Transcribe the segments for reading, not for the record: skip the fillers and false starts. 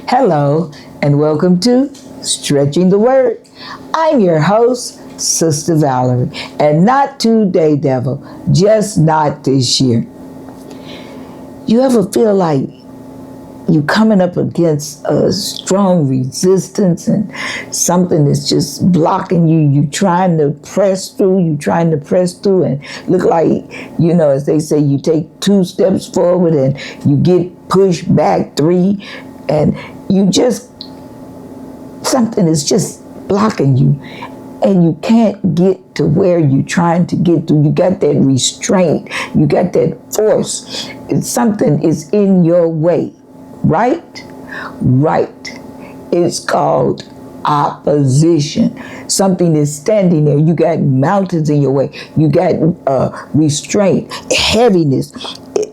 Hello, and welcome to Stretching the Word. I'm your host, Sister Valerie, and not today, devil, just not this year. You ever feel like you coming up against a strong resistance and something is just blocking you? You trying to press through, and look like, as they say, you take 2 steps forward and you get pushed back 3, and something is just blocking you, and you can't get to where you're trying to get to. You got that restraint, you got that force. Something is in your way, right? Right. It's called opposition. Something is standing there. You got mountains in your way. You got restraint, heaviness.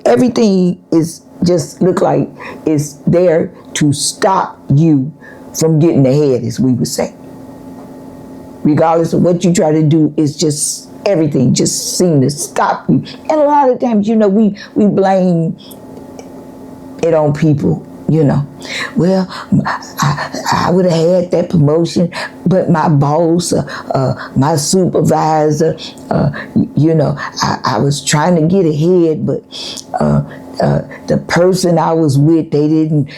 Everything is just look like it's there to stop you from getting ahead, as we would say. Regardless of what you try to do, it's just everything just seems to stop you. And a lot of times, we blame it on people. Well, I would have had that promotion, but my boss, my supervisor, I was trying to get ahead, but the person I was with, they didn't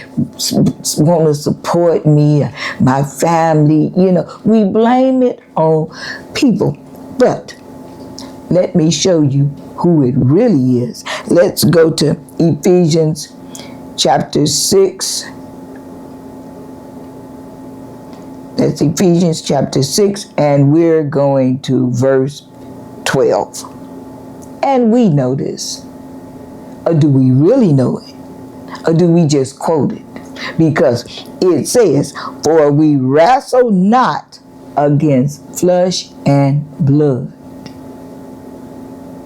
want to support me, my family. We blame it on people, but let me show you who it really is. Let's go to Ephesians chapter 6. That's Ephesians chapter 6, and we're going to verse 12. And we know this. Or do we really know it? Or do we just quote it? Because it says, "For we wrestle not against flesh and blood."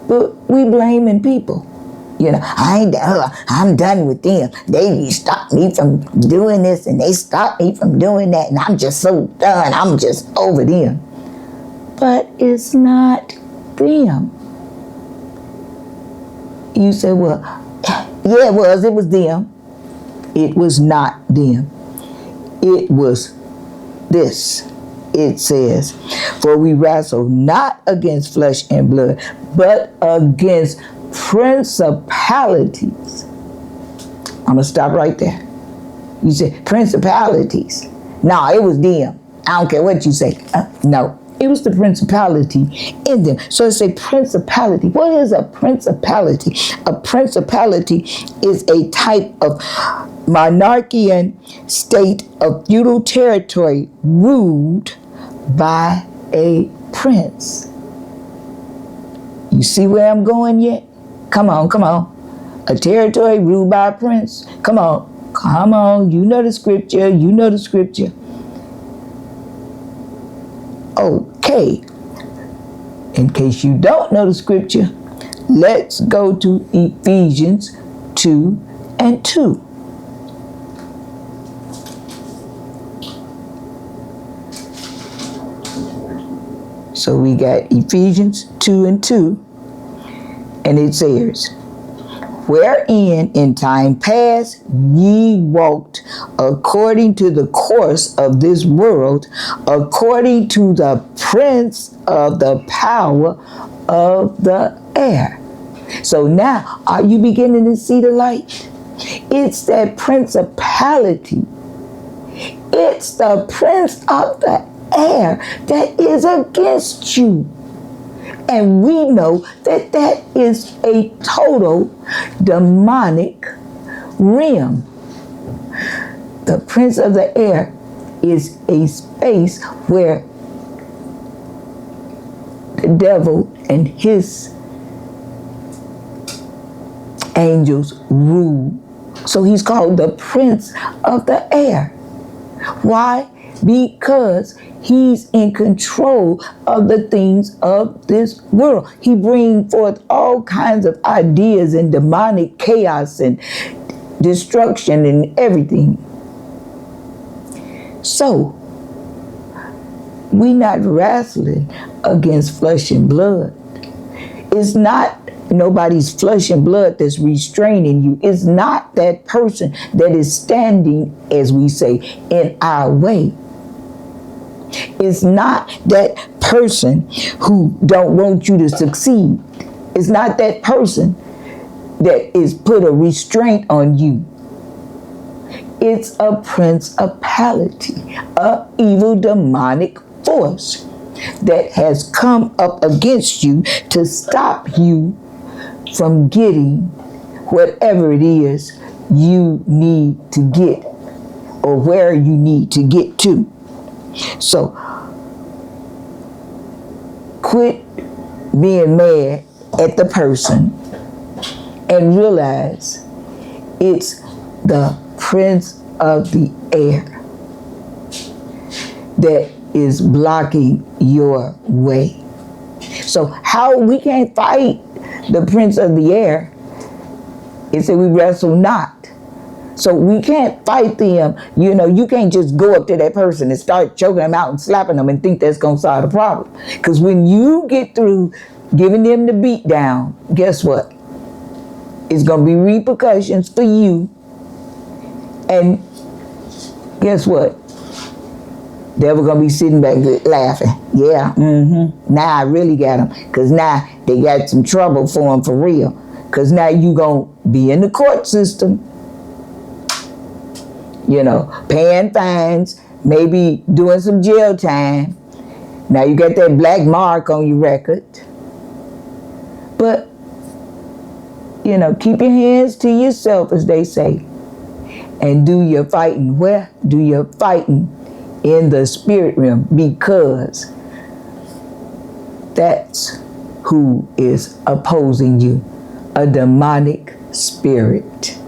But we blaming people. I'm done with them. They stopped me from doing this and they stopped me from doing that, and I'm just so done. I'm just over them. But it's not them. You say, well, yeah, it was them. It was not them. It was this. It says, "For we wrestle not against flesh and blood, but against principalities." I'm going to stop right there. You say, principalities. No, it was them. I don't care what you say. No, it was the principality in them. So it's a principality. What is a principality? A principality is a type of monarchian state of feudal territory ruled by a prince. You see where I'm going yet? Come on. A territory ruled by a prince. Come on. You know the scripture. Okay. In case you don't know the scripture, let's go to Ephesians 2:2. So we got Ephesians 2:2, and it says, "Wherein in time past ye walked according to the course of this world, according to the prince of the power of the air." So now, are you beginning to see the light? It's that principality. It's the prince of the air that is against you. And we know that that is a total demonic realm. The prince of the air is a space where the devil and his angels rule. So he's called the prince of the air. Why? Because he's in control of the things of this world. He brings forth all kinds of ideas and demonic chaos and destruction and everything. So, we're not wrestling against flesh and blood. It's not nobody's flesh and blood that's restraining you. It's not that person that is standing, as we say, in our way. It's not that person who don't want you to succeed. It's not that person that is put a restraint on you. It's a principality, a evil demonic force that has come up against you to stop you from getting whatever it is you need to get or where you need to get to. So, quit being mad at the person and realize it's the prince of the air that is blocking your way. So how we can't fight the prince of the air is that we wrestle not. So we can't fight them. You can't just go up to that person and start choking them out and slapping them and think that's going to solve the problem. Because when you get through giving them the beat down, guess what? It's going to be repercussions for you. And guess what? They were going to be sitting back laughing. Yeah, Now I really got them. Because now they got some trouble for them for real. Because now you going to be in the court system. Paying fines, maybe doing some jail time. Now you got that black mark on your record. But, keep your hands to yourself, as they say. And do your fighting where? Do your fighting in the spirit realm, because that's who is opposing you, a demonic spirit.